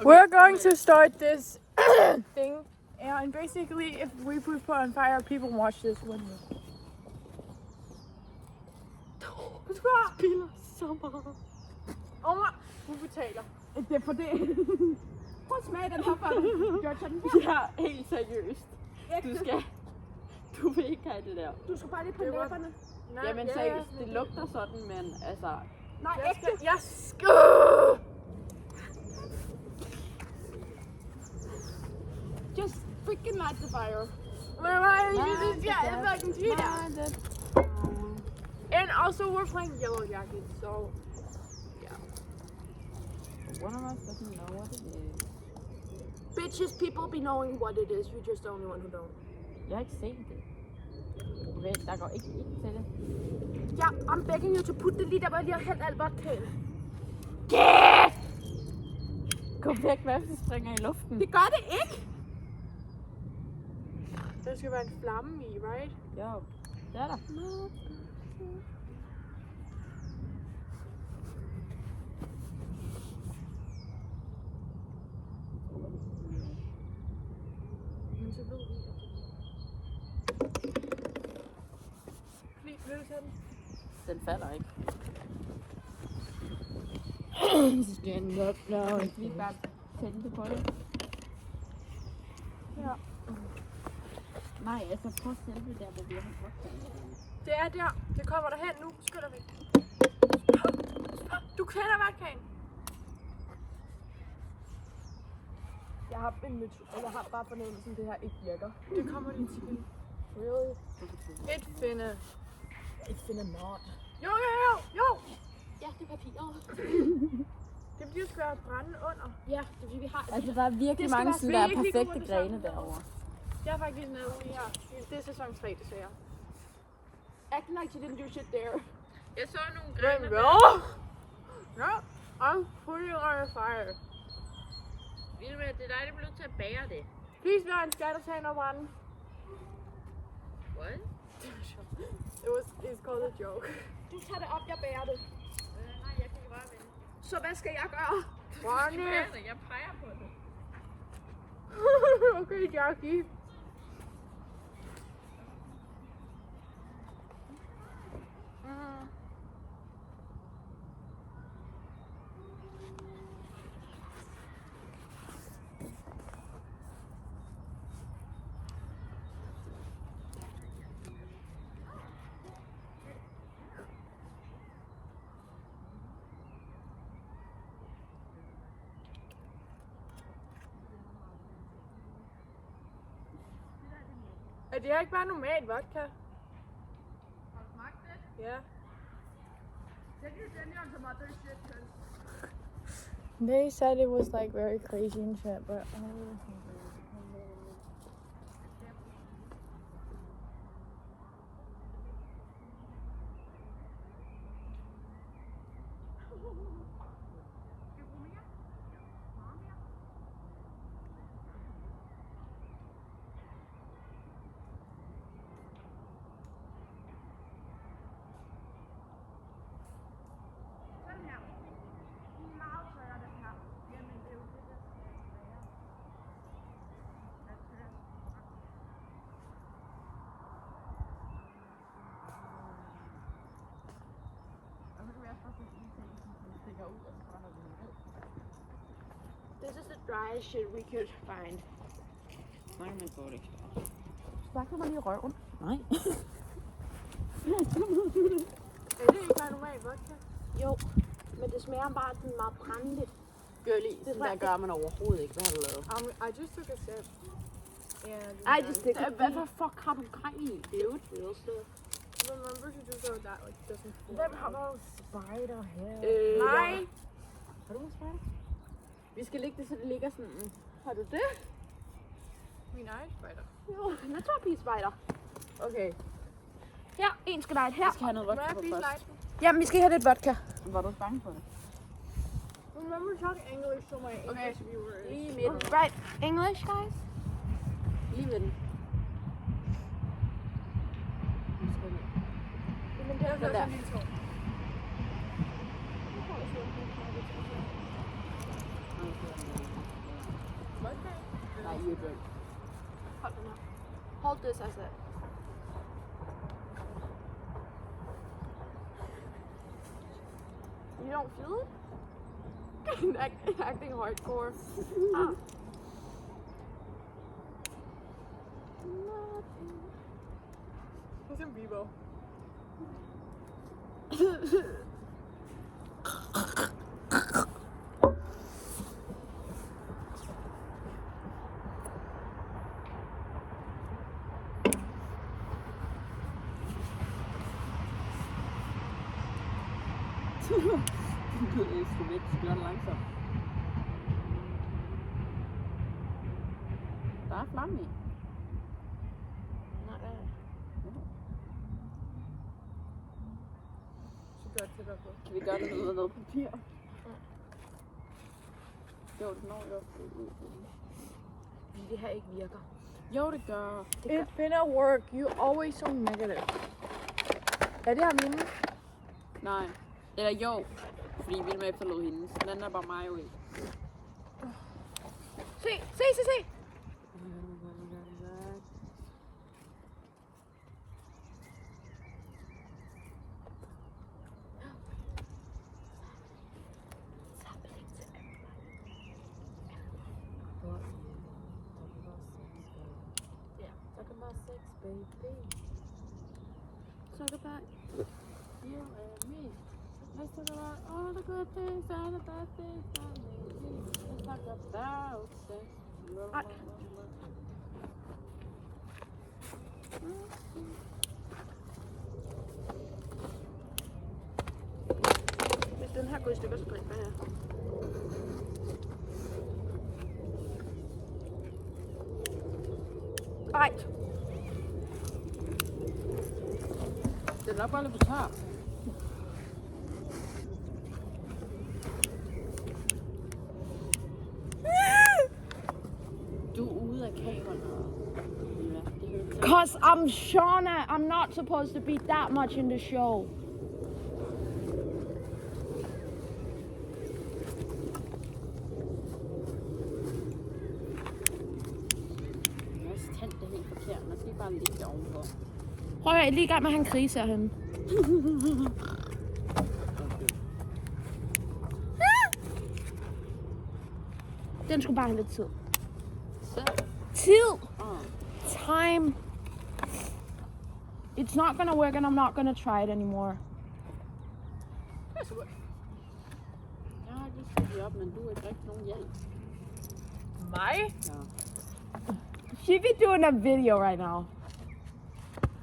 We're going to start this thing, and basically, if we put on fire, people watch this one. Du spiller så meget. Du betaler. Det er for det. Prøv at smage den her før. Ja, helt seriøst. Du vil ikke have det der. Du skal bare lige på læberne. Jamen seriøst, det lugter sådan, men altså... Nej, ægte. Jeg skal... Just freaking light the fire. And also, we're playing Yellow Jackets, so yeah. One of us doesn't know what it is. Bitches, people be knowing what it is. You're just the only one who don't. Jeg har ikke set det. Okay, der går ikke til det. Ja, I'm begging you to put det lige der, hvor jeg lige har hældt alt vodkaen. Gå væk, hvad hvis det springer i luften? Det gør det ikke. Der skal være en flamme i, right? Jo, det er der. Men så ved vi, vil du tage den? Den falder ikke. Stand up now. Vi bare tænde på det. Ja. Nej, altså prøv selve der, hvor vi har brugt den. Det er der. Det kommer derhen nu. Skynder vi. Du kender vodkaen. Jeg har bare fornemmelsen, at det her ikke virker. Det kommer lige til. Really? Et finde. It finna not. Jo. Ja, det er papiret. Det bliver skal være brænde under. Ja, det er fordi vi har... Altså, der er virkelig mange sådan der perfekte grene derovre. Jeg er faktisk nede i her. Det er sæson 3, desværre. Acting like you didn't do shit there. Jeg så nogle grene der. Ja, I'm putting on a fire. Vilma, det er dig, der bliver nødt til at bære det. Please, der er en skat, der tager noget brænde. What? It's called a joke. Du tager det op, jeg bærer det. Nej, jeg kan ikke røre ved det. Så hvad skal jeg gøre? Brænde. Jeg peger på det. Okay, Jackie. Er det her ikke bare normal vodka? Har du smagt det? Ja. Den They said it was like very crazy and shit, but This is the driest shit we could find. Nej, man får det ikke. Snakker man lige i røven? Nej. er det ikke bare normal vodka? Jo, men det smager bare sådan meget brændeligt. Girlie, det der gør man overhovedet ikke. Hvad har du lavet? I just took a sip. I just think Hvad fuck har du gang i? real stuff. Remember to do so that like doesn't fall. Hvem har været spider her? Nej. Har du en spider? Vi skal lægge det, så det ligger sådan. Har du det? Min egen spider. Jo, jeg tager pige spider. Okay. Her, en skal light her. Vi skal have noget Må vodka jeg på please først. light? Jamen, vi skal have lidt vodka. Var du bange for det? Remember to talk English to my English viewers. Lige midten. Right, English, guys? Lige ved den. Men det er Den der. sådan en lille tår. Nej, you're drunk. Hold den her. Hold this, I said. You don't feel it? Acting hardcore. Ah. Who's in Bebo? Du skal væk, så gør det langsomt. Der er flamme i. Nej, Så gør det tættere på. Kan vi gøre det med noget papir? Jo, det når jo. fordi det her ikke virker. Jo, det gør. It finna work. You always so negative. Er det her mine? Nej. Eller jo. Fordi Vilma efterlod hende. Så den er bare mig jo ikke. Se, se, se, se! Talk about you and me. Let's talk about all the good things and the bad things that made me. Let's talk about sex. Hvis den her går i stykker, så griber jeg. Ej! Det er nok bare lidt for tør. Du er ude af kameraet. Cause I'm Shauna. I'm not supposed to be that much in the show. Jeg har tændt det helt forkert. Man skal bare ligge det ovenpå. Prøv at jeg er lige i gang med at have en krise herhenne. Den skulle bare have lidt tid. Så. Tid! Oh. Time! It's not gonna work and I'm not gonna try it anymore. Jeg har ikke lyst til at give op, men du er ikke rigtig nogen hjælp. Mig? Ja. She be doing a video right now.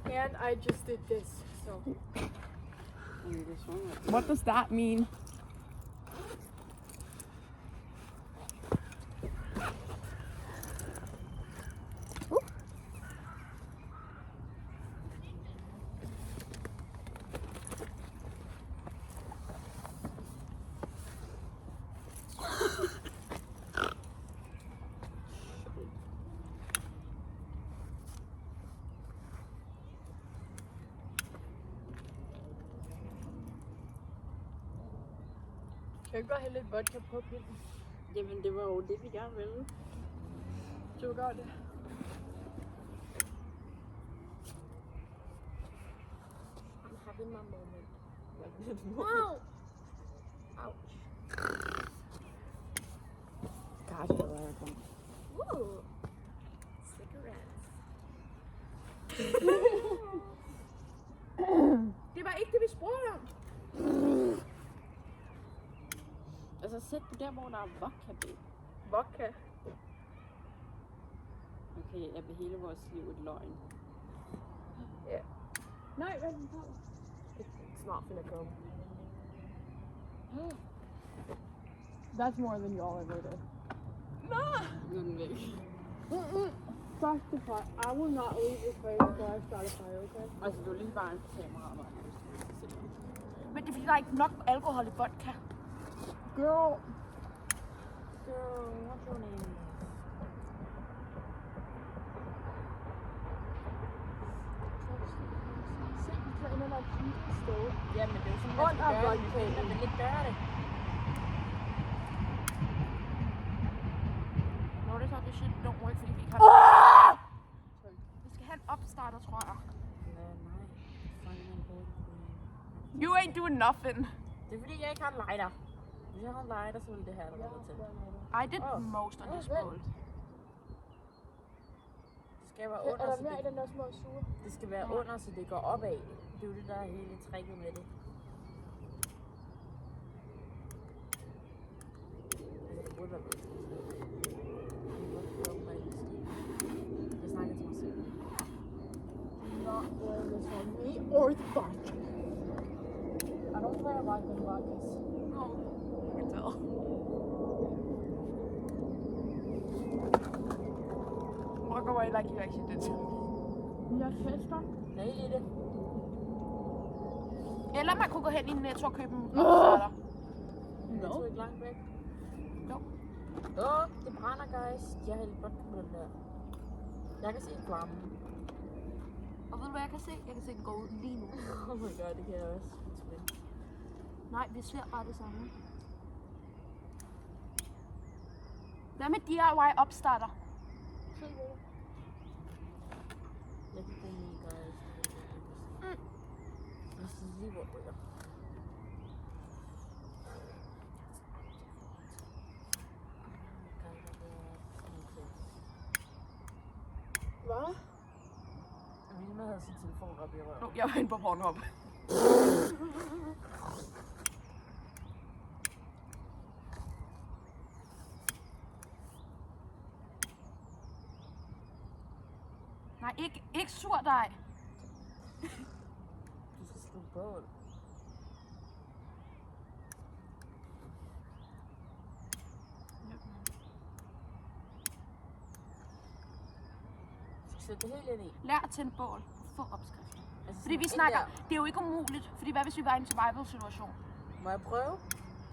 And I just did this, so. Men det er sådan, at What does that mean? Kan jeg ikke bare hælde lidt vodka på pinden? jamen, det var jo det, vi gerne ville. Du gør det. I'm having my moment. Wow! Ouch. God, det var jeg kom. Ooh. Cigarettes. Det var ikke det, vi spurgte om. Altså, sæt du der, hvor der er vodka på. Vodka. Okay, er hele vores liv et løgn? Ja. Nej, hvad er den på? Snart finna komme. That's more than y'all ever did. Nu er den væk. First of all, I will not leave this place before I start a fire, okay? Altså, du er lige bare en kamera. Men det er fordi, der er ikke nok alkohol i vodka. Girl. Girl, what's your name? Se, vi tager ind under kigge stå. Jamen, det er jo sådan, man skal gøre det. Man vil ikke gøre det. Nå, det er så this shit don't work, fordi vi ikke har... Vi skal have en opstarter, tror jeg. Nej. Fucking en god. You ain't doing nothing. Det er fordi, jeg ikke har en lighter. Hvis jeg havde en lighter, så ville det her have været til. I did most on this boat. Det skal være under, Er der så mere i det, den der små suge? det skal være under, så det går opad. Det er jo det, der er hele tricket med det. Det burde være bedst. Jeg snakker til mig selv. Not wearing this on me or the bike. I don't wear a bike in Marcus. No, you can tell. Walk away like you actually did. Jeg tester. Der er ild i det. Eller man kunne gå hen i Netto og købe en opstarter. Jeg tror ikke langt væk. Jo. Det brænder, guys. Jeg har helt godt på den der. Jeg kan se flammen. Og ved du hvad jeg kan se? Jeg kan se den gå ud lige nu. Oh my god, det kan jeg også. Nej, vi ser bare det samme. Hvad med DIY opstarter? Jeg kan bruge min, guys. Jeg synes lige, hvor det er. Hvad? Vilma havde sin telefon op i røven. Jeg var inde på Pornhub. Nej, ikke surdej. Du skal skrive bål. Du skal sætte det helt ind i. Lær at tænde bål. Få opskrifter. Altså Fordi vi sådan snakker, ind der. det er jo ikke umuligt. Fordi hvad hvis vi var i en survival situation? Må jeg prøve?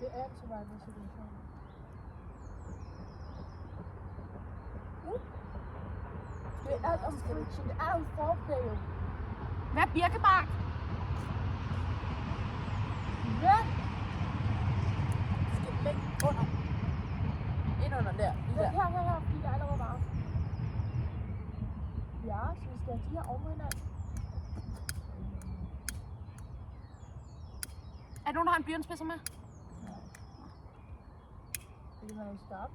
Det er en survival situation. Det er alt om friction. Det er alt forplay. Hvad er birkebark? Ja. Du skal lægge under. Ind under der. Lige der. Her, fordi der er allerede varmt. Ja, så vi skal have de her oven på hinanden. Er der nogen, der har en blyantspidser med? Vil man jo stoppe?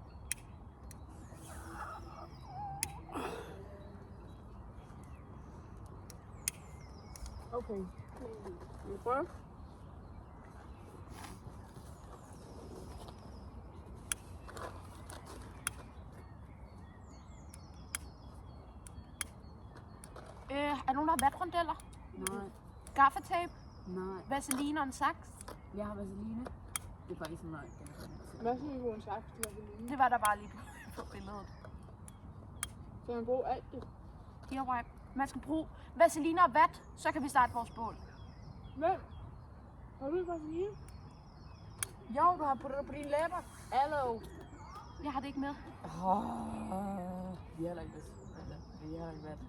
Okay. Vil du prøve? Er der nogen, der har vatrundeller? Nej. Gaffatape? Nej. Vaseline og en saks? Jeg har vaseline. Det er faktisk sådan noget. Hvad synes du, en saks til vaseline? Det var der bare lige på billedet. Så man bruger alt det. DIY. Man skal bruge vaseline og vat, så kan vi starte vores bål. Men, har du ikke vaseline? Jo, du har puttet det på dine læber. Hallo. Jeg har det ikke med. Vi har heller ikke vist. Vi har ikke været.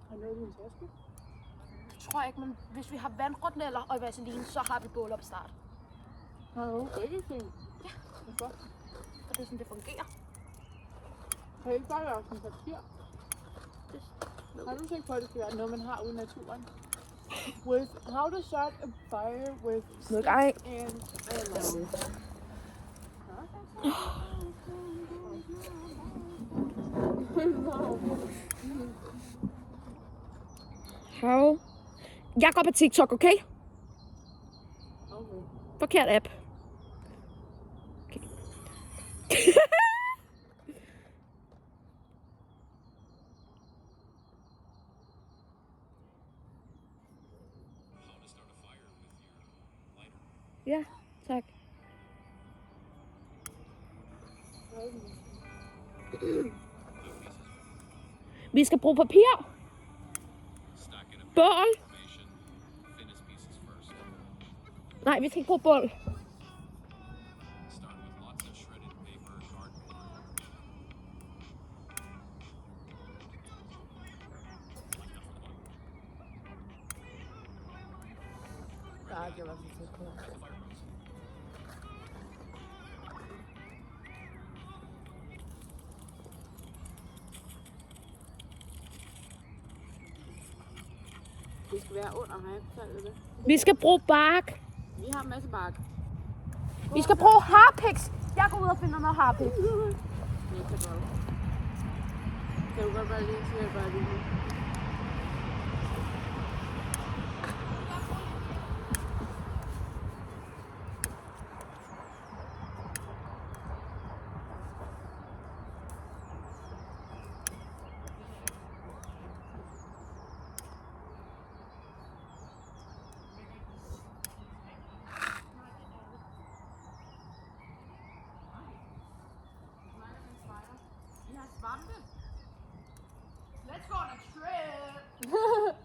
Har du noget i din taske? Det tror jeg ikke, men hvis vi har vandrundeller og vaseline, så har vi bål op start. Har du begge ting? Ja. Hvorfor? Og det er sådan, det fungerer. Kan det ikke bare være sådan papir? Har du tænkt på, at det skal være noget, man har ude i naturen? With how to start a fire with Look, I- and How? Jeg går på TikTok, okay? Okay. Forkert app. Okay. Ja, tak. Vi skal bruge papir. Bål. Nej, vi skal ikke bruge bål. det var så tæt på. Det skal være under, har jeg ikke fortalt det? Vi skal bruge bark. Vi har en masse bark. Vi skal bruge harpiks. Jeg går ud og finder noget harpik. Det kan du godt. Kan du godt bare lige sige, at jeg bare lige nu? Svampe. Let's go on a trip.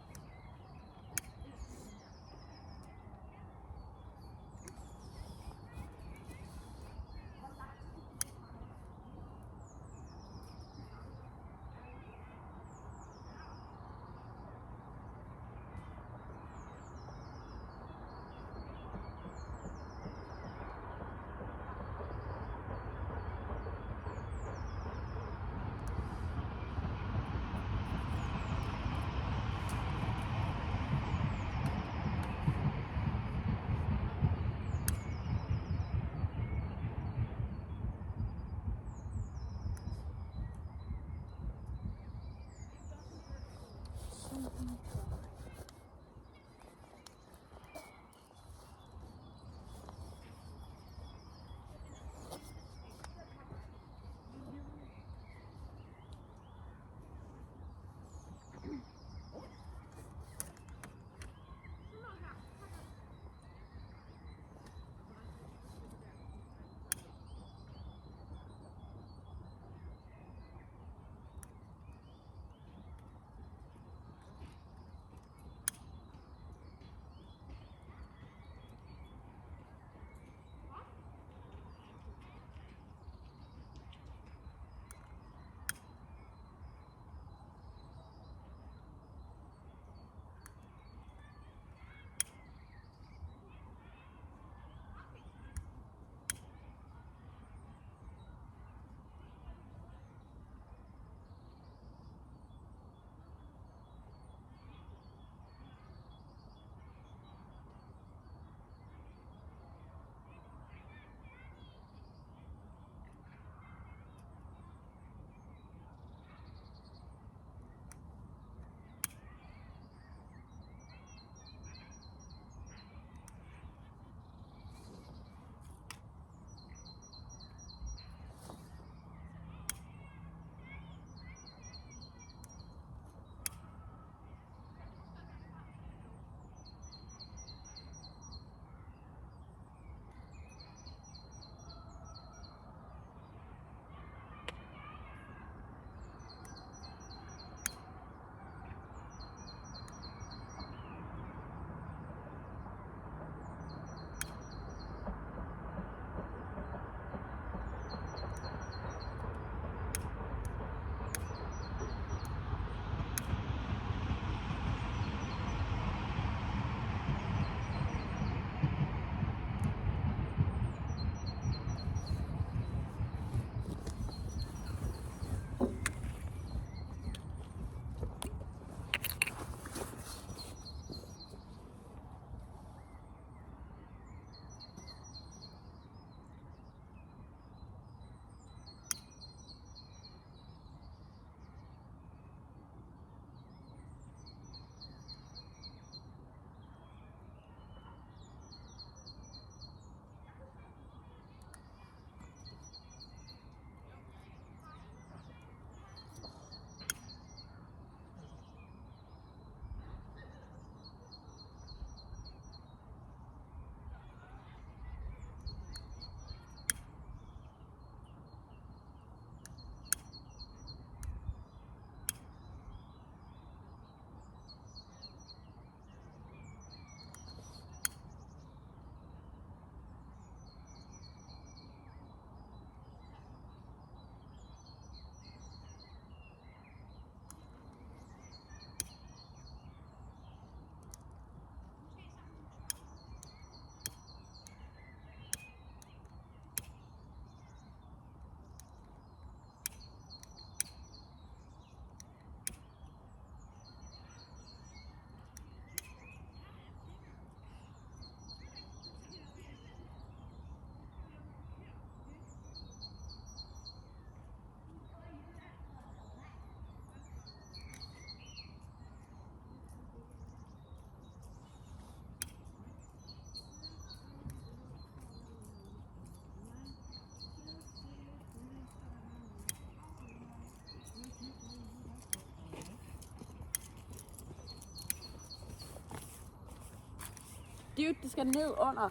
Dude, det skal ned under.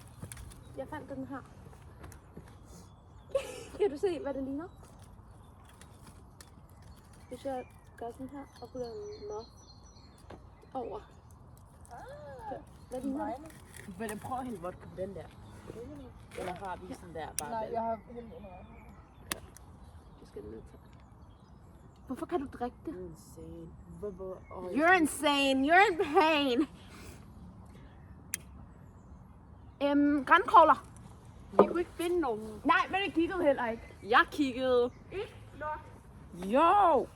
Jeg fandt den her. Kan du se, hvad det ligner? Hvis jeg gør sådan her og putter en mop over. Hvad ligner det? Vil jeg prøve at hælde vodka på den der? Eller har vi sådan der bare? Nej, jeg har hældt under. Du skal ned til. Hvorfor kan du drikke det? Insane. You're insane. You're in pain. Grankogler. Vi kunne ikke finde nogen. Nej, men jeg kiggede heller ikke. Jeg kiggede. Ikke nok. Jo!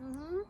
Mhm.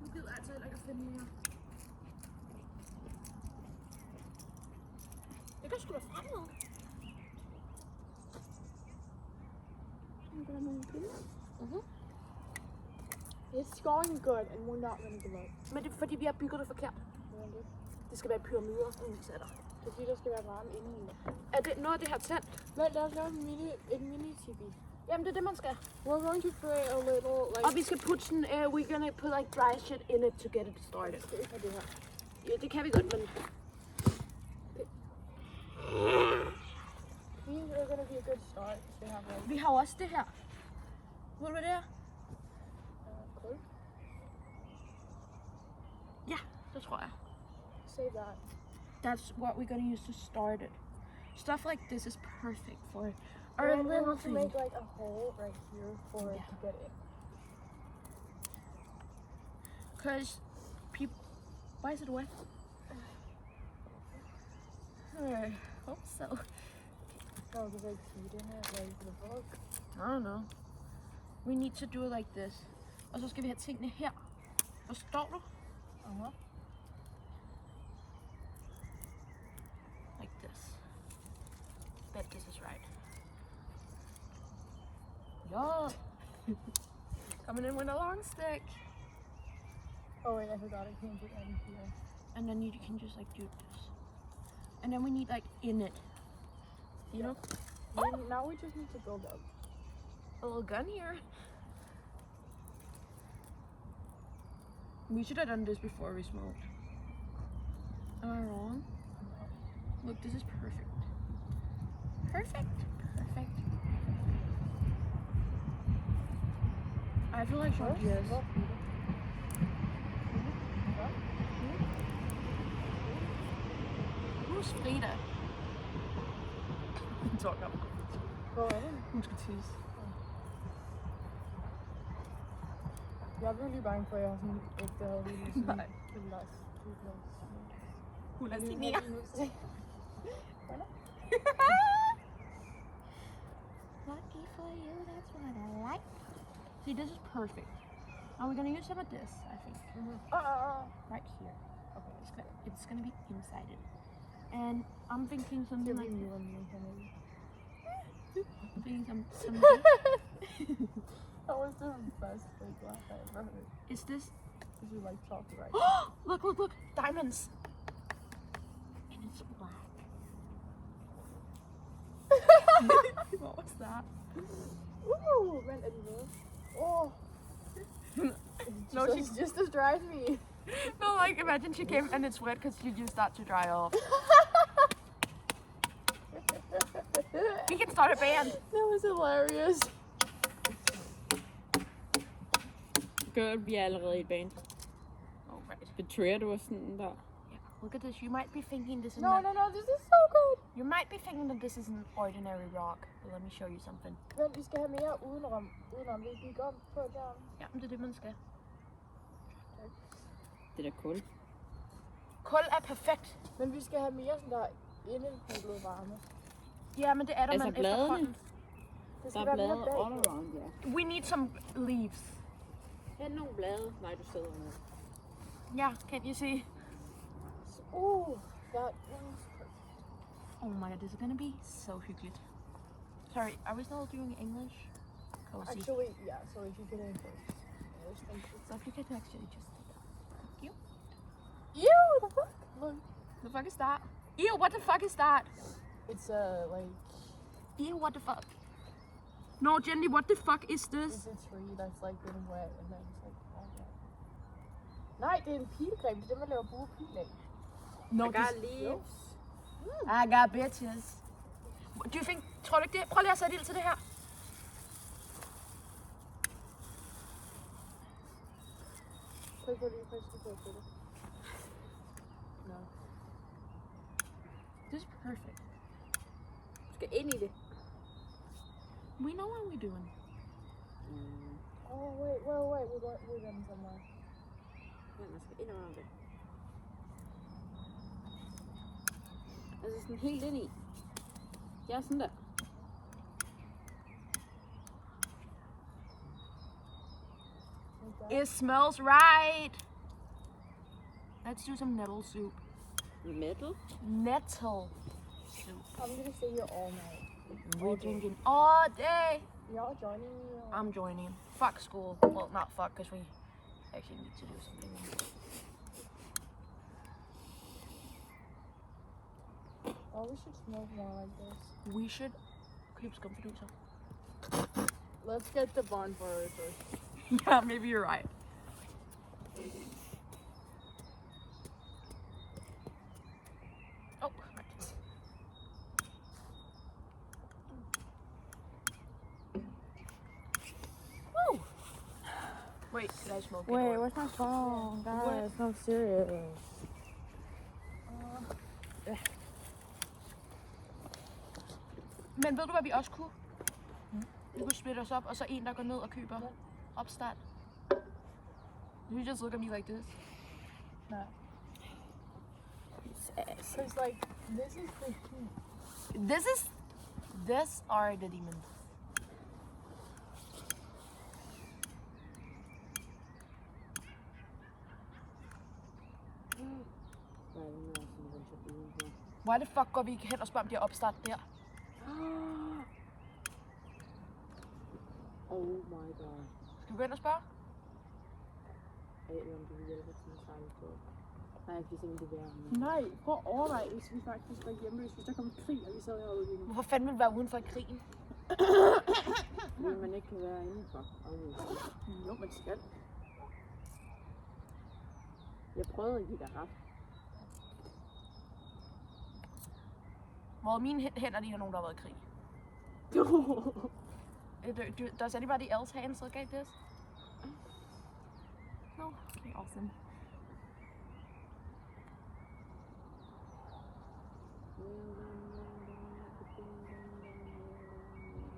Nu gider jeg altså heller ikke at finde mere. Jeg kan sgu da fremme. It's going good, and we're not gonna give up. Men det er fordi, vi har bygget det forkert. Hvordan det? Det skal være pyramider, så er der. Det er fordi, der skal være varme indeni. Er det noget af det her tændt? Vent, lad os lave en mini-tibi. Jamen, det er det, man skal. We're going to create a little, like... Og vi skal putte sådan, we're gonna put like dry shit in it to get it started. skal ikke have det her. Ja, det kan vi godt, men... These are gonna be a good start. They have like... Vi har jo også det her. Ved du, hvad det er? Kul. Ja, det tror jeg. Save that. That's what we're gonna use to start it. Stuff like this is perfect for our And we little want to thing. make like a hole right here for it to get in. Cause people... Why is it wet? I hope so. So there's like seed in it, like the book. I don't know. We need to do it like this. Og så skal vi have tingene her. Forstår du? Like this. Bet this is right. Yeah. Coming in with a long stick. Oh wait, I forgot I can't get any here. And then you can just like do this. And then we need like in it. You know? Then now we just need to build up. A little gun here. We should have done this before we smoked. Am I wrong? Look, this is perfect. Perfect. Perfect. I feel like short yes. Who's Frida? Talk up. Hun skal tisse. Jeg blev lige bange for, at jeg har sådan ægte havde lige sådan Nej. et glas. Hun er signeret. Lucky for you, that's what I like. See, this is perfect. Now we're gonna use some of this, I think. Right here. Okay, it's gonna be inside it. And I'm thinking something like this. I'm thinking some That was the best fake laugh I ever heard. Is this? Did you like chocolate right? Look, look, look! Diamonds! And it's black. What was that? Men er de med? Oh. No, Just as drives me. No, like imagine she came and it's wet because she used that to dry off. We can start a band. That was hilarious. Girl, vi er allerede i et band. Oh, right. Betrayer du os sådan der? Yeah. Look at this. You might be thinking this is No, not. no, no, this is so good. You might be thinking that this isn't ordinary rock. But let me show you something. Men vi skal have mere udenom. Vi gik om på der. Ja, men det er det, man skal. Det er da kul. Kul er perfekt. Men vi skal have mere sådan der inde på blevet varme. Ja, men det er der, Altså man bladene? efterhånden. Det Der skal er være blade mere bag. all around, ja. We need some leaves. Hent nogle blade. Nej, du sidder med. Yeah, can't you see? That Oh my god, this is gonna be so hyggeligt. Sorry, are we still doing English? Cozy. actually, yeah, so if you get in first. So if you could actually just do that. Thank you. Ew, the fuck? Look. The fuck is that? Ew, what the fuck is that? It's like, Ew, what the fuck? No, Jenny, what the fuck is this? it's a tree that's like getting wet and then it's like all wet. Nej, det er en pilgrim. Det er det, man laver gode pil af. No, I got leaves. I got bitches. Do you think, tror du ikke det? Prøv lige at sætte ild til det her. Tryk på lige først, på det. No. This is perfect. Du skal ind i det. We know what we're doing. Oh, wait, we're going somewhere. Ja, man skal ind under det. Altså sådan helt ind i. Ja, sådan der. It smells right. Let's do some nettle soup. Metal. Nettle soup. I'm gonna stay here all night. We're drinking all day. Y'all joining me? Or? I'm joining. Fuck school. Well, not fuck, because we actually need to do something. Oh, we should smoke more like this. We should købe skumfiduser. Let's get the bonfire first. Yeah, maybe you're right. Oh, right. Woo! Wait, did I smoke it? Wait, or- where's my phone? Guys, no serious. Men ved du, hvad vi også kunne? Vi kunne splitte os op, og så en, der går ned og køber opstart. You just look at me like this. No. Cause like, this is the heat. This are the demons. Der er den der sådan en turbine her. Why the fuck går vi ikke hen og spørger, om de har opstart der? Oh my god. Skal vi gå ind og spørge? Eller om du vil hjælpe til at sejle på. Nej, jeg kan simpelthen det være. Nej, prøv at overveje, hvis vi faktisk var hjemme, hvis der kom krig, og vi sad herude lige nu. Hvorfor fanden vil vi være uden for krigen? Fordi man ikke kan være indenfor. Jo, man skal. Jeg prøvede at give dig ret. Hvor mine hænder, de er nogen, der har været i krig. Does anybody else hands look like this? No? Okay, awesome.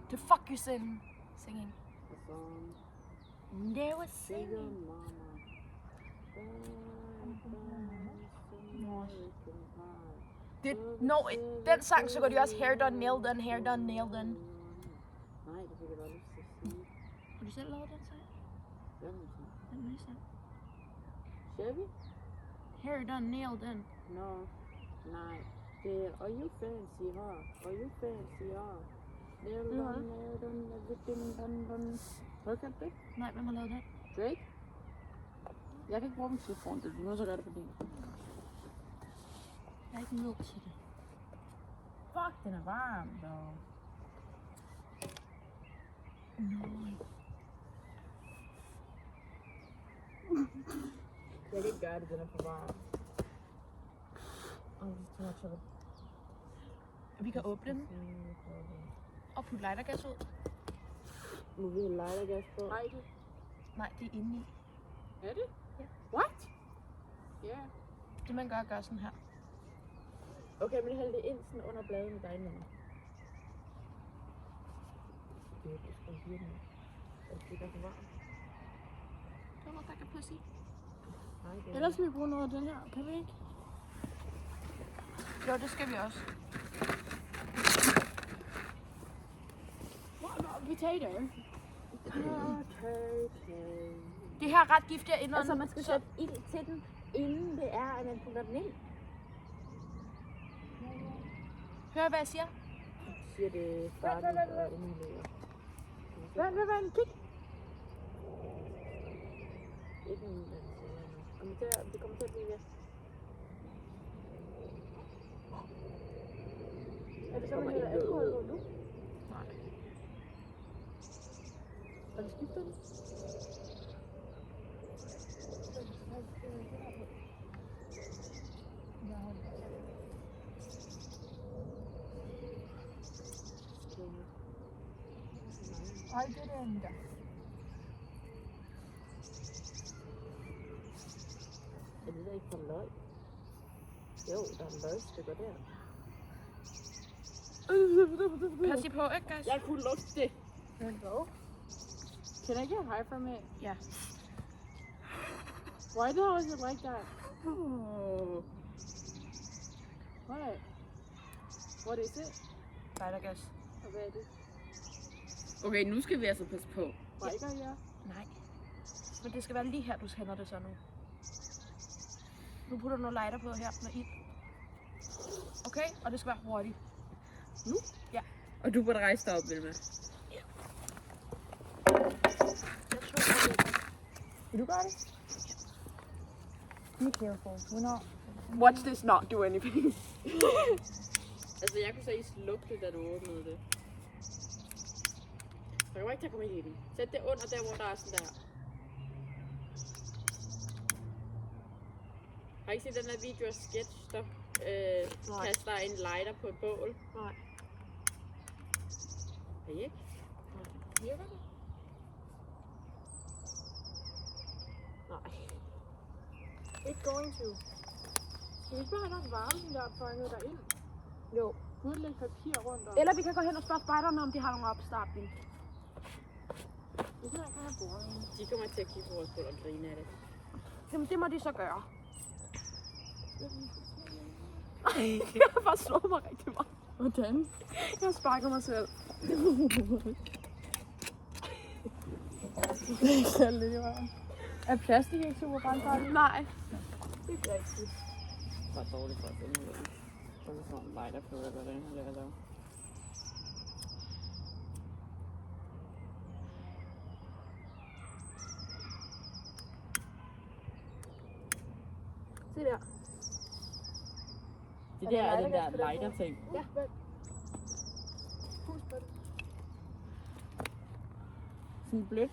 The fuck you singing? A song. They were Say your singing. mama. Den sang så går de også hair done, nail done, hair done, nail done. Nej, det fik jeg bare lyst til at sige. Har du selv lavet den sang? Hvad er det så? Den nye sang. Chevy? Hair done, nail done. No. Nej. Det er, are you fancy her? Are you fancy her? Nail done, everything done. Har du kendt det? Nej, hvem har lavet den? Drake? Jeg kan ikke bruge min telefon, det er nu så gør det på din. Jeg er ikke nødt til det. Fuck, den er varm, dog. Jeg kan ikke gøre det, den er for varm. Vi kan åbne den og putte lightergas ud. Må vi have lightergas på? Nej, det Nej, det er inde i. er det. Ja. What? Ja. Det man gør sådan her. Okay, men hæld det ind sådan under bladene derinde. Det skal jeg den. Det er for varmt. Det var der pussy. Nej, det er Ellers skal vi bruge noget af den her. Kan vi ikke? Jo, det skal vi også. Potato. Det her er ret giftigt indånd. Altså, man skal sætte ild til den, inden det er, at man putter den ind. Hør, hvad jeg siger. Jeg siger, det starter og indlægger. Hvad? Kig. Ikke en det kommer til at blive ved. Er det så, man hælder alkohol på nu? Nej. Har vi skiftet den? I didn't. Er det der ikke for løg? Jo, der er løgstykker der. Pas I på, ikke, guys? Jeg kunne lugte det. Go. Can I get high from it? Ja. Why the hell is it like that? Oh. What? What is it? Lightergas. Og hvad er det? Okay, nu skal vi altså passe på. Biker, ja. Nej. Men det skal være lige her, du hænder det så nu. Nu putter du noget lighter på her med ild. Okay? Og det skal være hurtigt. Nu? Ja. Og du burde rejse dig op, Vilma. Vil du gøre det? Be careful. We're not... Watch this not do anything. Altså, jeg kunne seriøst lugte, da du åbnede det. Så jeg kommer ikke til at komme ind i den. Sæt det under der, hvor der er sådan der. Har I ikke set den der video af Sketch, der kaster en lighter på et bål? Nej. Har I ikke? Virker det? Nej. It's going to. Skal vi ikke bare have noget varme, der er fanget derind? Jo. Burde lægge papir rundt om. Eller vi kan gå hen og spørge spejderne, om de har nogen opstartning. Det kan ikke have boring. De kommer til at kigge på vores bål og grine af det. Jamen, det må de så gøre. Jeg har bare slået mig rigtig meget. Hvordan? Jeg sparker mig selv. Det er lidt i røven. Er plastik ikke super brandfarligt? Nej. Det er ikke rigtigt. Det var dårligt for at finde ud af det. Så er det sådan en lighter på, eller hvad det er, lave. Se der. Det der er den der lighter-ting. Ja. Husk på det. Sådan blødt.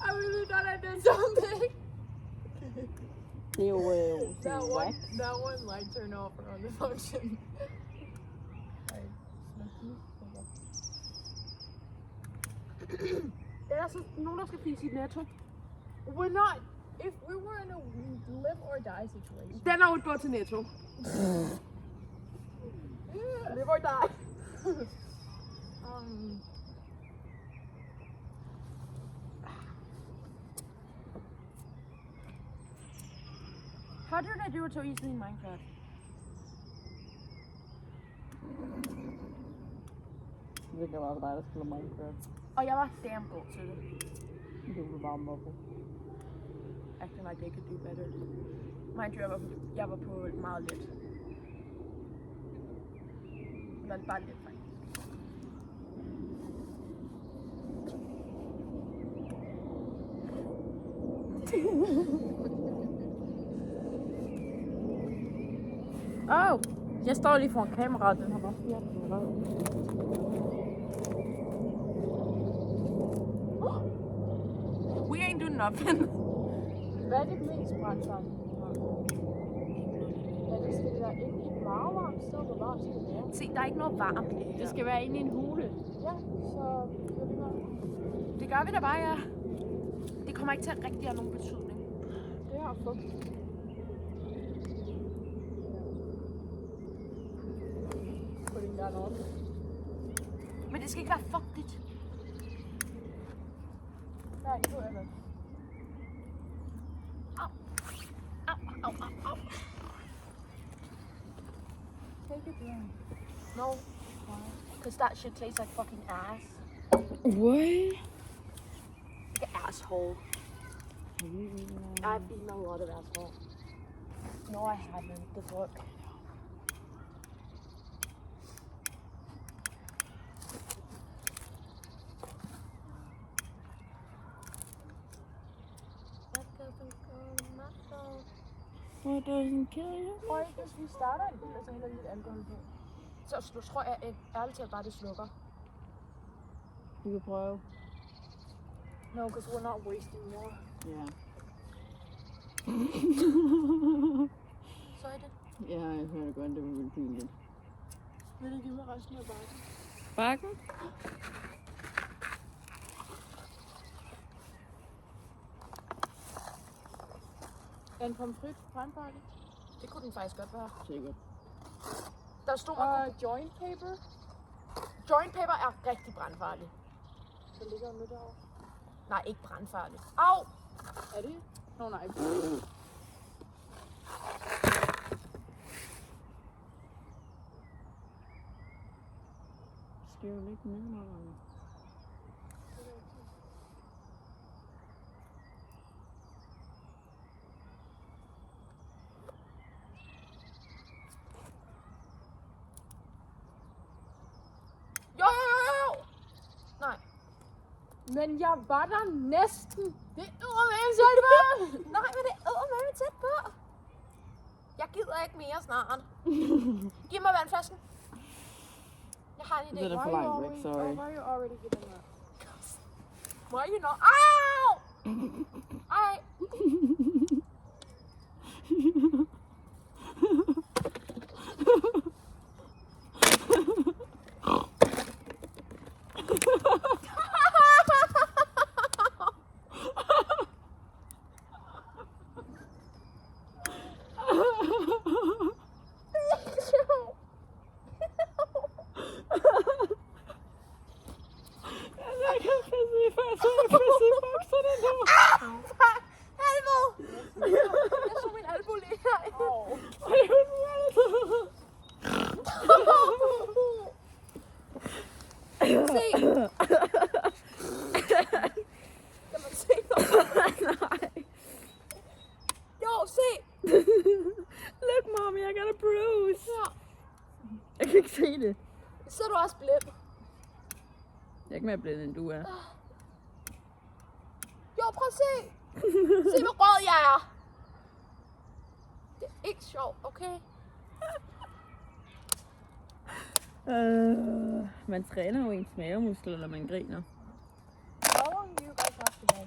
I really thought I did something. Det er jo That one light turned off on the function. Der er sådan nogen, der skal spise i Netto. We're not. If we were in a live or die situation. Den er udgået til Netto. Live or die. How did I do it so easily in Minecraft? Det kan være dig, der spiller Minecraft. Og jeg var damn god til det. Det er jo bare mobber. Acting like they could do better. Mind you, jeg var på meget let. Eller bare lidt faktisk. Åh, jeg står lige foran kameraet, den har bare fjernet min røv. We ain't doing nothing. Hvad er det mest brandfarlige? Ja, det skal være inde i et varmt sted, hvor varmt skal det være. Se, der er ikke noget varmt. Det skal være inde i en hule. Ja, så skal vi være. Det gør vi da bare, ja. Det kommer ikke til at rigtig have nogen betydning. Det har fugt. På den der noget. Men det skal ikke være fugtigt. Nej, det er det. Au. Au, au, au, au. Take it down. No. Because that shit tastes like fucking ass. What? Like an asshole. Have you eaten all I've eaten a lot of asshole. No, I haven't. The fuck. What doesn't kill you? Prøv ikke, hvis vi starter en bil, og så hælder vi lidt alkohol på. Så tror jeg ærligt talt bare, det slukker. Vi kan prøve. No, because we're not wasting more. Ja. Så er det. Ja, jeg hørte godt, det var vildt pinligt. Vil du give mig resten af bakken? Bakken? Er en pomfrit brandfarlig? Det kunne den faktisk godt være. Sikkert. Der stod Joint paper? joint paper er rigtig brandfarlig. Der ligger noget derovre. Nej, ikke brandfarlig. Au! Er det? Nå nej. Skal jo ligge ned. Jo! Nej. Men jeg var der næsten. Det er med selv på. Nej, men det er tæt på. Jeg gider ikke mere snart. Giv mig vandflasken. Jeg har en idé. Den er for langt væk, sorry. Why are you already giving that? Why you not? Ow! Ej. Look, mommy, I got a bruise. Ja. Jeg kan ikke se det. Så er du også blind. Jeg er ikke mere blind, end du er. Jo, prøv at se. Se, hvor rød jeg er. Det er ikke sjovt, okay? Man træner jo ens mavemuskler, når man griner. How long do you guys have to go?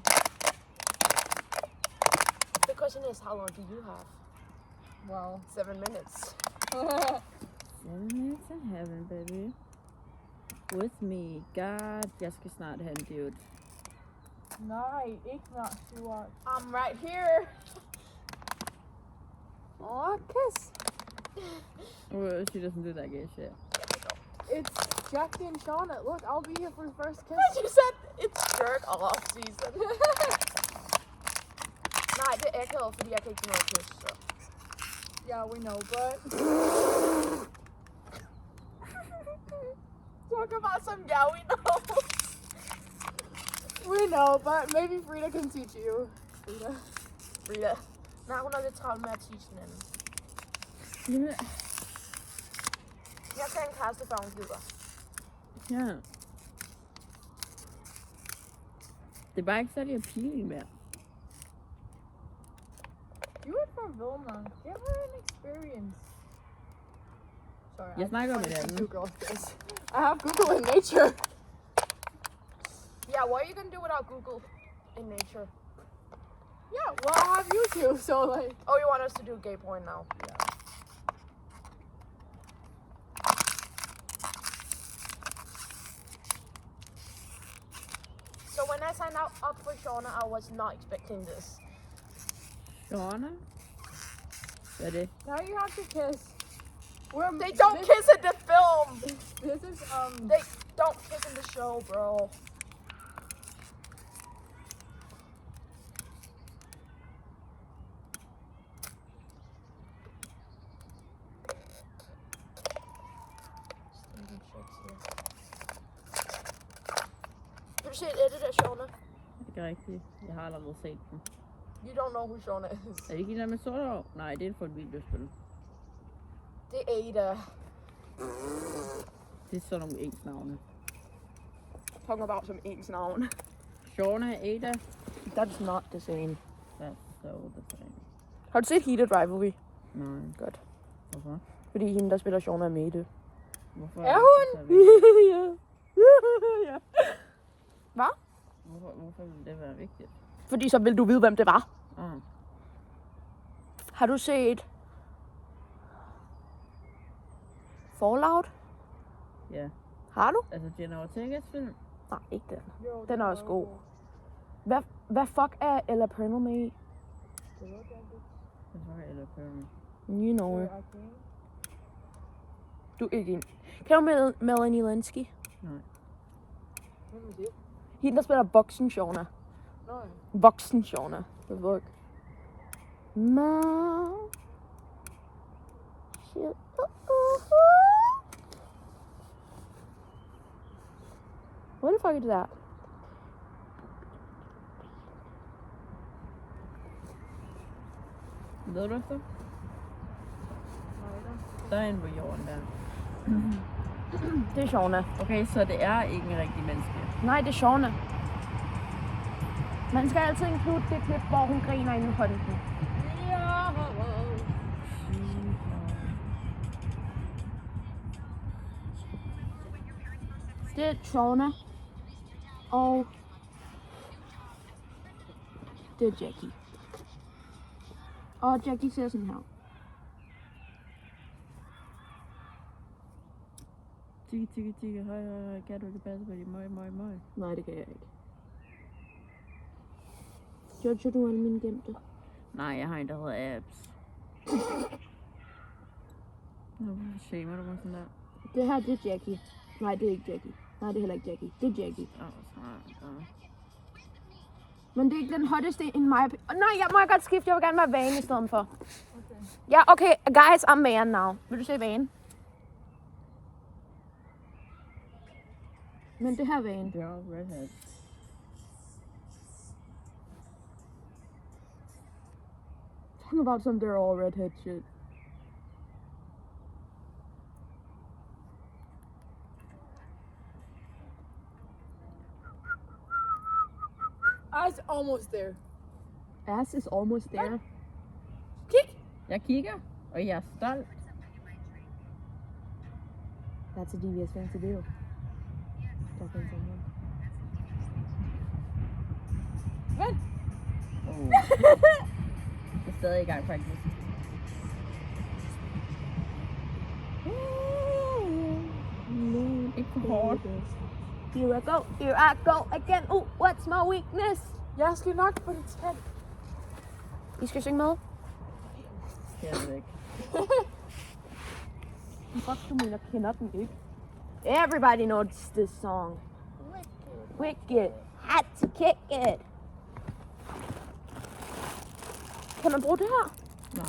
The question is, how long do you have? Well. 7 minutes. 7 minutes in heaven, baby. With me. God, jeg skal snart have en dude. Nej, ikke snart, Stuart. I'm right here. Aw, kiss. Well, she doesn't do that gay shit. It's Jackie and Shauna. Look, I'll be here for the first kiss. You said it's jerk off season. Nej, det er akavet, fordi jeg kan ikke give noget kys, så. Yeah, we know, but... Talk about some yeah, we know. We know, but maybe Frida can teach you. Frida. Nej, hun er lidt travlt med at teach den anden. Jamen, Jeg kan en kæreste, før hun gider. ja. Det er bare ikke særlig appealing mere. Vilma. Give her an experience. Sorry. Jeg snakker om et I andet. Google this. I have Google in nature. Yeah, what are you gonna do without Google in nature? Yeah, well, I have YouTube, so like. Oh, you want us to do gay porn now? Yeah. So when I signed up for Shauna, I was not expecting this. Shauna? Hvad er det? Now you have to kiss. We're, They don't kiss in the film. This is They don't kiss in the show, bro. Har du set edit af Shauna? Ikke rigtigt. Jeg har allerede set den. You don't know who Shauna is. Er det ikke en der med sort hår? Nej, det er for et videospil. Det er Ada. Det er sådan nogle ens navne. Talking about som ens navn. Shauna, Ada. That's not the same. That's so the same. Har du set Heated Rivalry? Nej. Godt. Hvorfor? Fordi hende, der spiller Shauna, er med i det. Hvorfor Er det hun? så vigtigt? Ja. Hvad? Hvorfor vil det være vigtigt? Fordi så vil du vide, hvem det var. Ah. Har du set Fallout? Ja. Har du? Altså Jenna Ortegas film? Nej, ikke den. Yo, Den er også god. Hvad fuck er Ella Pernell med i? Hvorfor eller Perry? You know her. Du er ikke en. Kender du Melanie Linsky? Nej. Hvem er det? Hende, der spiller Voksen Shauna. Nej. Voksen Shauna. The book. Mom. Shit. What the fuck is that? Ved du efter? Der er en på jorden der. Det er Shauna. Okay, så det er ikke en rigtig menneske. Nej, det er Shauna. Man skal altid include det klip, hvor hun griner inde i hånden. Det er Shauna. Og det er Jackie. Og Jackie ser sådan her. Tigge, tigge, tigge, høj, høj, høj, kan du det bedste på de møg. Nej, det kan jeg ikke. Judger du alle mine gemte? Nej, jeg har en, der hedder Abs. Hvorfor shamer du mig sådan der? Det her, det er Jackie. Nej, det er ikke Jackie. Nej, det er heller ikke Jackie. Det er Jackie. Men det er ikke den hotteste in my opinion. Nej, jeg må godt skifte. Jeg vil gerne være Vane i stedet for. Okay. Ja, okay. Guys, I'm Vane now. Vil du se Vane? Men det her er Vane. Det er også redhead. Talking about some they're all redhead shit. Eyes almost there. Ass is almost there. Kig! Jeg kigger, og jeg er stolt. That's a devious thing to do. Talking someone. Vent! Jeg er stadig i gang, faktisk. Ikke for hårdt. Here I go, here I go again. What's my weakness? Jeg skal nok få det tændt. I skal synge med? Jeg ved ikke. Fuck, du mener, kender den ikke? Everybody knows this song. Wicked. Had to kick it. Kan man bruge det her? Nej.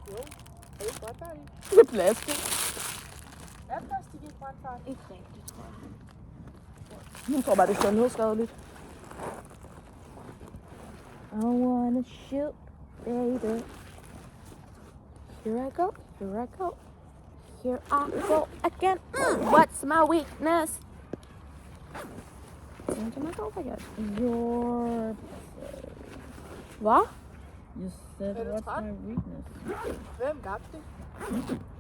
Jo. Er det godt færdigt? Det er plastik. Er plastik ikke brandfærdigt? Ikke rigtigt, tror jeg. Jeg tror bare, det er sundhedsskadeligt. I wanna shoot, baby. Here I go, here I go. Here I go again. What's my weakness? Into my go again. Your Hvad? You said, Er du what's træt? my weakness? Hvem gabte det?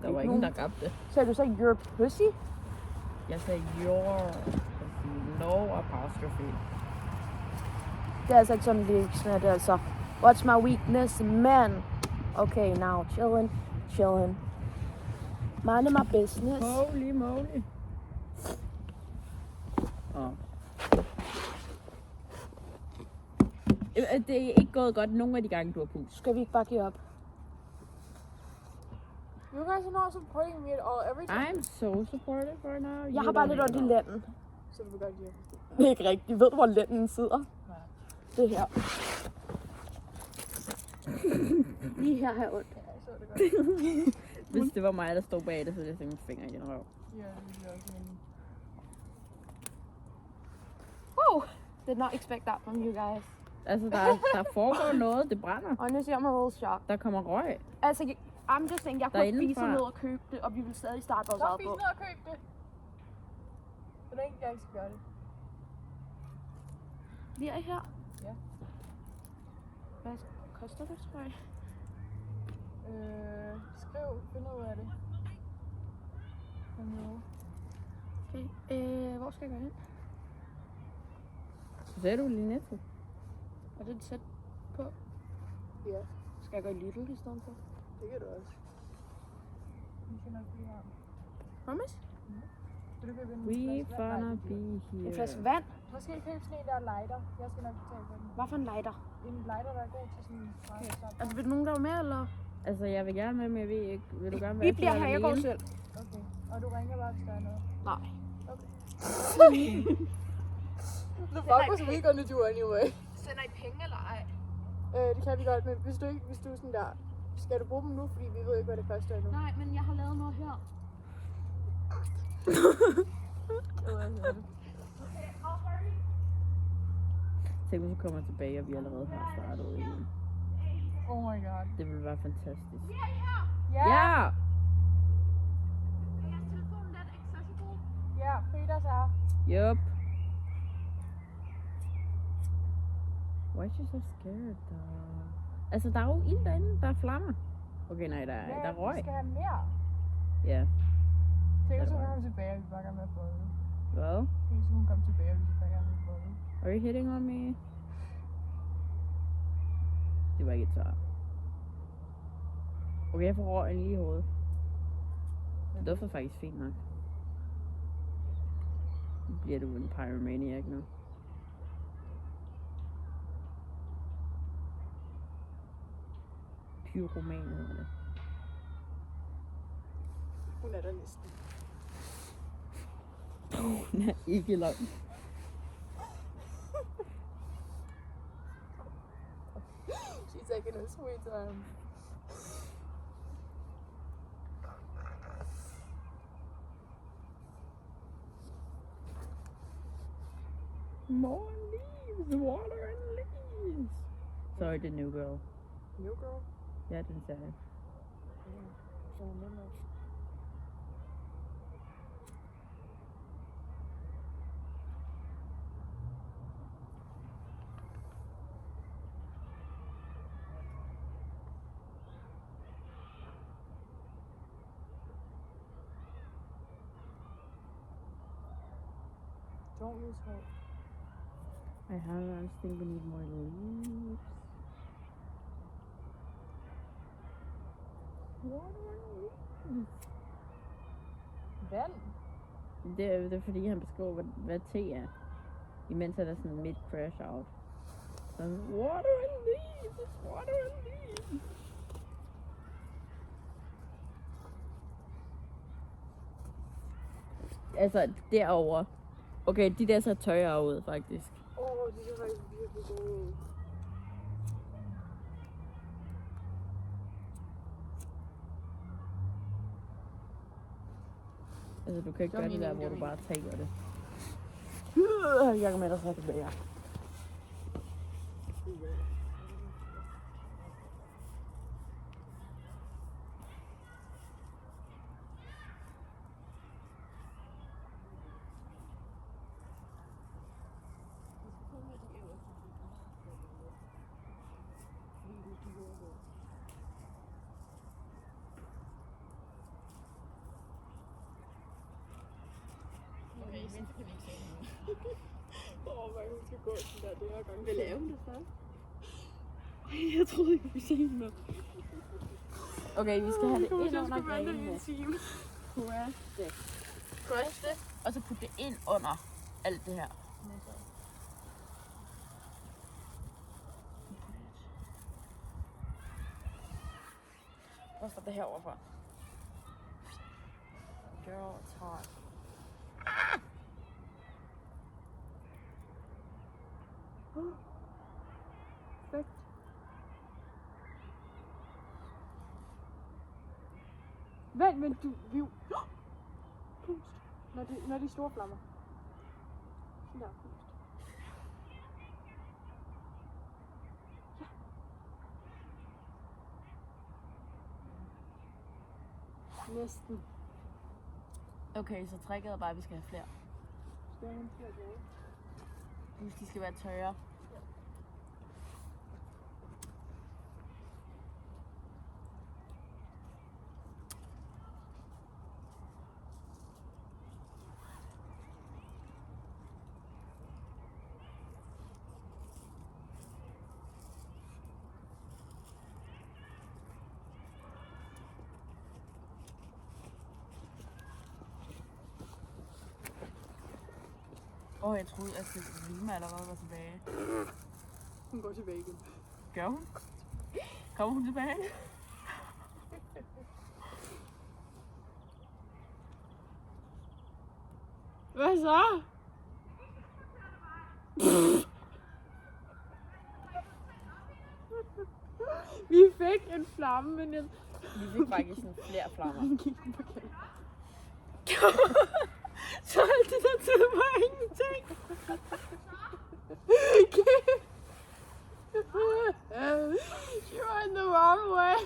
Der var ingen, der gabte det. Sagde du så your pussy? Jeg sagde your. No apostrophe. Det er altså ikke sådan, det er det altså. What's my weakness, man? Okay, now chillin'. Minding my business. Holy moly. Åh. Det er ikke gået godt nogen af de gange, du har pus. Skal vi ikke bare give op? You guys are not supporting me at all. Every time. I'm so supportive right now. Jeg har bare lidt ondt i lænden. Så du vil godt lide. Det er ikke rigtigt. Ved du, hvor lænden sidder? Det her. Lige her har jeg ondt. Ja, så er det godt. Hvis det var mig, der stod bag det, så ville jeg stikke min finger i din røv. Ja, det er også meningen. Whoa! Did not expect that from you guys. Altså, der foregår noget. Det brænder. Honestly, I'm a little shocked. Der kommer røg. Altså, I'm just saying, jeg kunne Derinde spise fra. ned og købe det, og vi vil stadig starte vores Så eget spis bog. ned og køb det. Hvordan jeg ikke skal gøre det? Bliver I her? Ja. Hvad koster det, tror jeg? Find ud af det. Okay, hvor skal jeg gå hen? Så ser du lige netto. Er det sæt på? Ja, Skal jeg gå i Lidl i stedet for? det kan du også. Vi skal nok blive her. Promise? Vil du købe en We flaske vand? gonna Nej, be En here. flaske vand? Måske købe sådan en, der er lighter. Jeg skal nok betale for den. Hvad for en lighter? En lighter, der er god til sådan en okay. Altså, vil du nogen, der er med, eller? Altså, jeg vil gerne med, men jeg ved ikke. Vil du gerne Vi være bliver her, jeg går alene? selv. Okay. Og du ringer bare, hvis der er noget. Nej. The fuck was we gonna do anyway? Sender I penge, eller ej? Det kan vi godt, men hvis du er sådan der, skal du bruge dem nu, fordi vi ved ikke, hvad det koster endnu. Nej, men jeg har lavet noget her. Tænk, hvis du kommer tilbage, og vi allerede har startet igen. Oh my god. Det ville være fantastisk. Ja! Ja! Er jeres telefon let accessible? Ja, Fridas er. Yup. Why is she so scared, dog? Altså, der er jo ild derinde. Der er flammer. Okay, nej, der er vi røg. skal have mere. Ja. Tænk, hvis hun kommer tilbage, og vi bare gerne med at få det. Hvad? Tænk, hvis hun kommer tilbage, og vi bare gerne med at få det. Are you hitting on me? Det var ikke et svar. Okay, jeg får røgen lige i hovedet. Det dufter faktisk fint nok. Nu bliver du en pyromaniac nu. Pyroman hedder det. Hun er der næsten. Hun er ikke langt. She's taking her sweet time. More leaves, water and leaves. Sorry, the new girl. New girl? Ja, den sagde jeg. Don't lose hope. I just think we need more leaves. Water and leaves. Vand? Det er fordi, han beskriver, hvad te er. Imens han er sådan midt crash out. Så water and leaves, it's water and leaves. Altså, derovre. Okay, de der ser tøjere ud, faktisk. De ser faktisk virkelig gode ud. Altså, du kan ikke Det var gøre det der, meningen, hvor det du var bare tager det. Jeg kan med dig så tilbage. Hvad hun skal gå sådan der, det her gang. Vil lave det så? Jeg troede ikke, vi se noget. Okay, vi skal have det ind Jeg under skal vente i en grenene. time. Crush det. Og så putte det ind under alt det her. Hvor står det her overfor? Girl, it's hot. Perfekt. Vent, vi... Pust. Når det er store flammer. Sådan der, pust. Ja. Næsten. Okay, så tricket er bare, at vi skal have flere. Skal hun til at gå? Husk, de skal være tørre. Jeg troede, at Vilma allerede var tilbage. Hun går tilbage igen. Gør hun? Kommer hun tilbage? Hvad så? Vi fik en flamme, men jeg... Vi fik faktisk sådan flere flammer. Den gik den forkert. Så alt det der tid var ingenting. You were in the wrong way.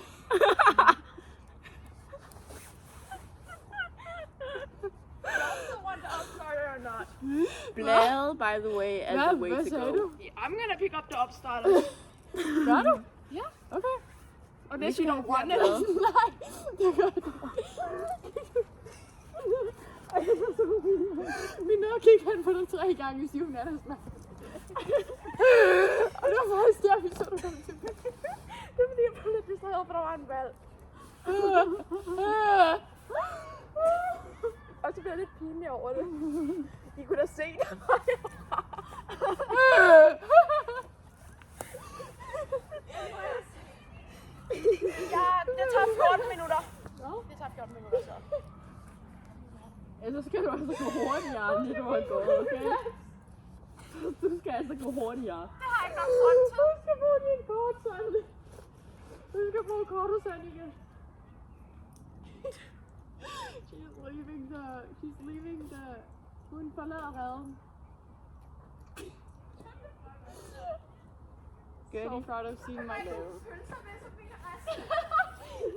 Blade, by the way, as the way Hvad to sagde go. du? I'm gonna pick up the upstarter. Gør du? Ja. Okay. Unless you don't want it. Nej, det gør du. Vi nåede at kigge hen på dig 3 gange i 7 nattesmad. Og det var faktisk der, vi så, du kom tilbage. Det er fordi, jeg blev lidt distraheret, for der var en valg. Og så blev jeg lidt pinlig over det. I kunne da se det. Ja, det tager 14 minutter. Det tager 14 minutter så. Ellers skal du altså gå hurtigere, end det du har gået, okay? Du skal altså gå hurtigere. Det har jeg ikke nok sådan til. Du skal bruge din kortsand. Du skal bruge kortsand igen. She's leaving the... Hun forlader redden. So proud of seeing my nose.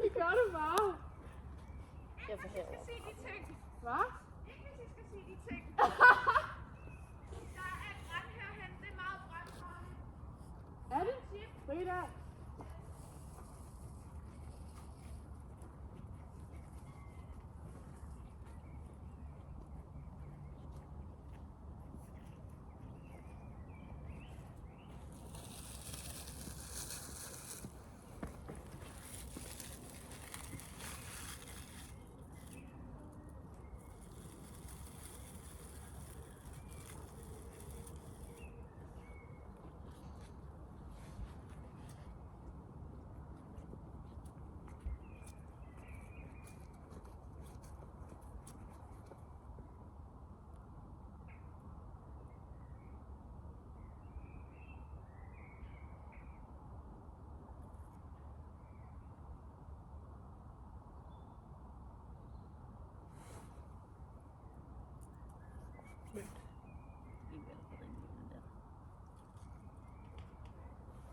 Vi gør det bare. Jeg får herover. Se de ting. Hvad? Ikke hvis I skal se de ting. Der er et brand herhen. Det er meget brandfarligt. Er det? Frida?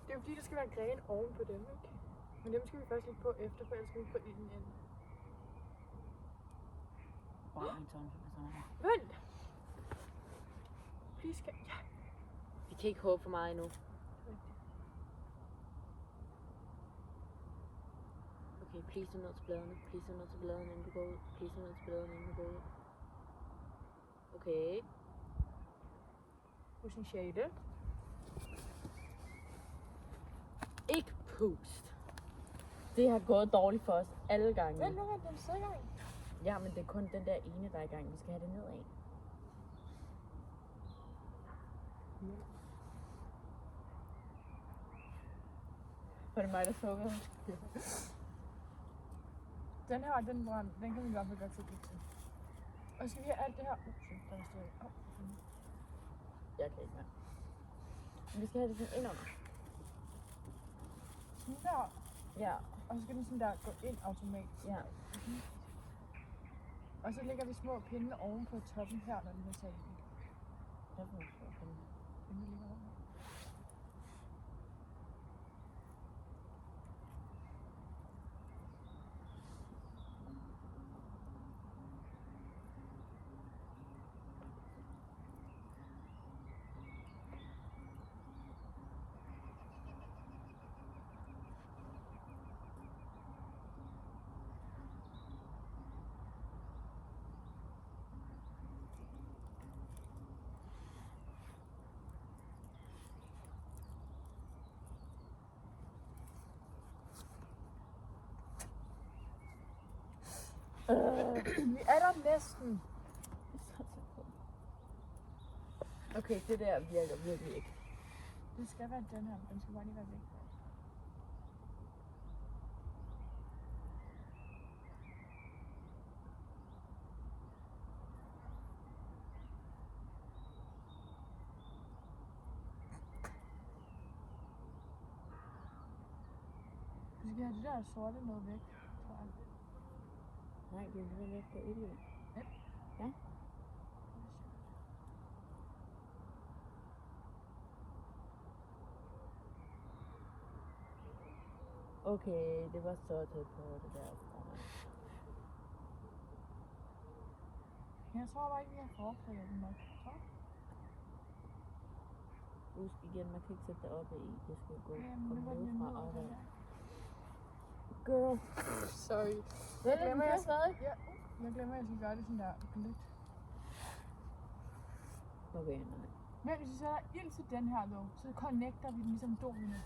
Det er jo fordi, der skal være gren oven på dem, ikke? Men dem skal vi først lægge på efter, for ellers skal vi få ilden ind. Vent! Vi skal... Ja. Vi kan ikke håbe for meget endnu. Okay, please du ned til bladene. Please du ned til bladene, inden du går ud. Please du ned til bladene, inden du går ud. Okay. potentiale. Ikke pust. Det har gået dårligt for os alle gange. Vent, den sidder i gang. Ja, men det er kun den der ene, der er i gang. Vi skal have det nedad. For det er mig, der sukker. Den her, den kan vi i hvert fald godt sætte lidt til. Og skal vi have alt det her? Der er stadig. Jeg kan ikke mere. Men vi skal have det sådan indenunder. Sådan der. Ja, Og så skal den sådan der gå ind automatisk. ja. Og så lægger vi små pinde oven på toppen her, når den er taget i. Der får vi så finde. Den ligger oven. Vi er der næsten. Okay, det der virker virkelig ikke. Det skal være den her, den skal bare lige være væk. Vi skal have det der sorte noget væk, tror jeg. Nej, det er lige lidt på ilden. Ja. Okay, det var så tæt på det der. Jeg tror bare ikke, vi har forberedt den nok. Så. Husk igen, man kan ikke sætte det oppe i. Det skal gå Jamen, nu var den jo fra ned opad. der. Girl. Sorry. Vel, Glemmer jeg jeg stadig? Ja, jeg glemmer, at jeg skal gøre det sådan der. Lidt. Okay, nej. Men hvis vi sætter ild til den her dog, så connecter vi den ligesom domino.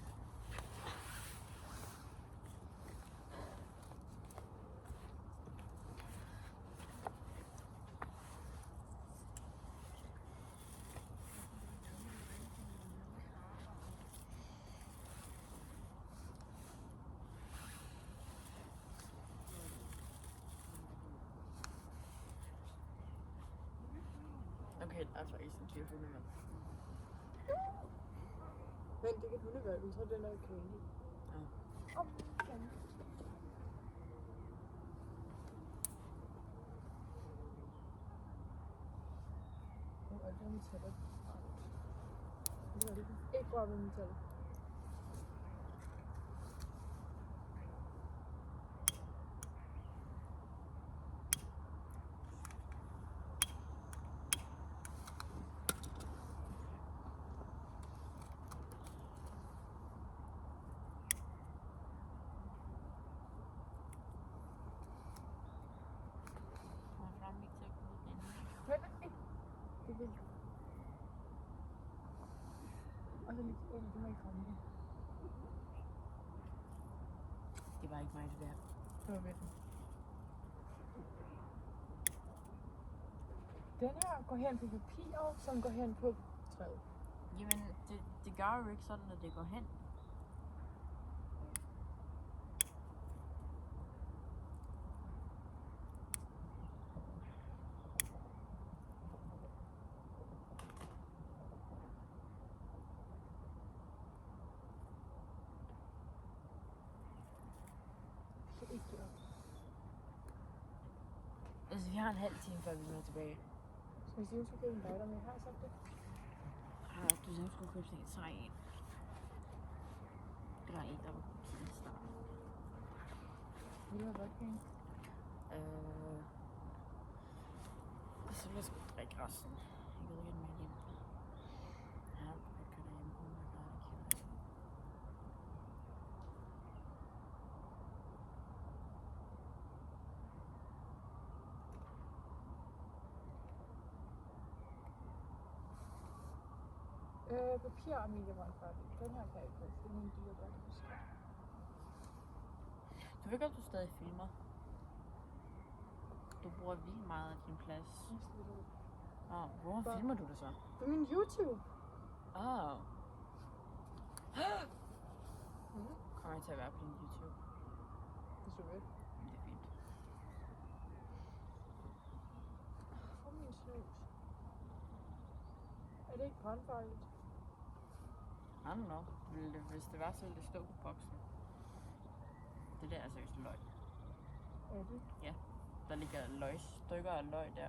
Okay, that's why it's cute for me. Men det kan hundevalg, så den er candy. Ja. Okay. Og det er metaller. Ikke røre med metaller. Vent, ikke. Det vil. Og så lige ind, det må ikke komme i. Det var ikke mig, det der. Det var vent. Den her går hen på papiret, som går hen på træet. Jamen, det gør jo ikke sådan, at det går hen. Det er ikke det op. Altså, vi har en halv time, før vi er tilbage. Skal vi sige, at vi skal købe en lighter med? Har jeg sagt det? Ah, du sagde, du skulle købe sådan en sej en. Der er en, der var i starten. Vil du have vodka? Så vil jeg sgu drikke resten. Jeg ved ikke, om jeg er hjemme. Ja, jeg kan da hjemme. Oh my god, I can't. Papir og mediemondfart. Den her kan jeg ikke bruge, for min dyre gør det måske. Du ved godt, du stadig filmer. Du bruger vildt meget af din plads. Hvor Hvor? filmer du det så? På min YouTube. Kommer jeg til at være på din YouTube? Hvis du vil. Det er fint. Få min snus. Er det ikke brandfarligt? I don't know. Hvis det var, så ville det stå på boksen. Det der er seriøst løg. Er det? Der ligger stykker af løg der.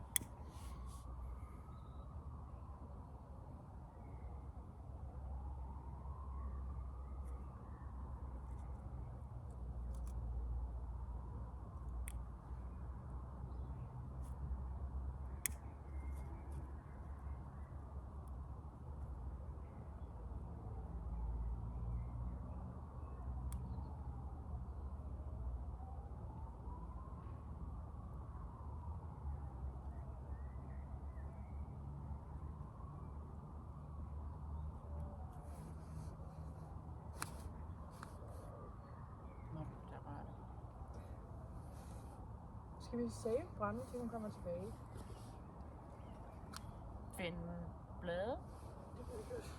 Der var det. Skal vi save branden, til hun kommer tilbage? Finde blade. Det ved jeg ikke.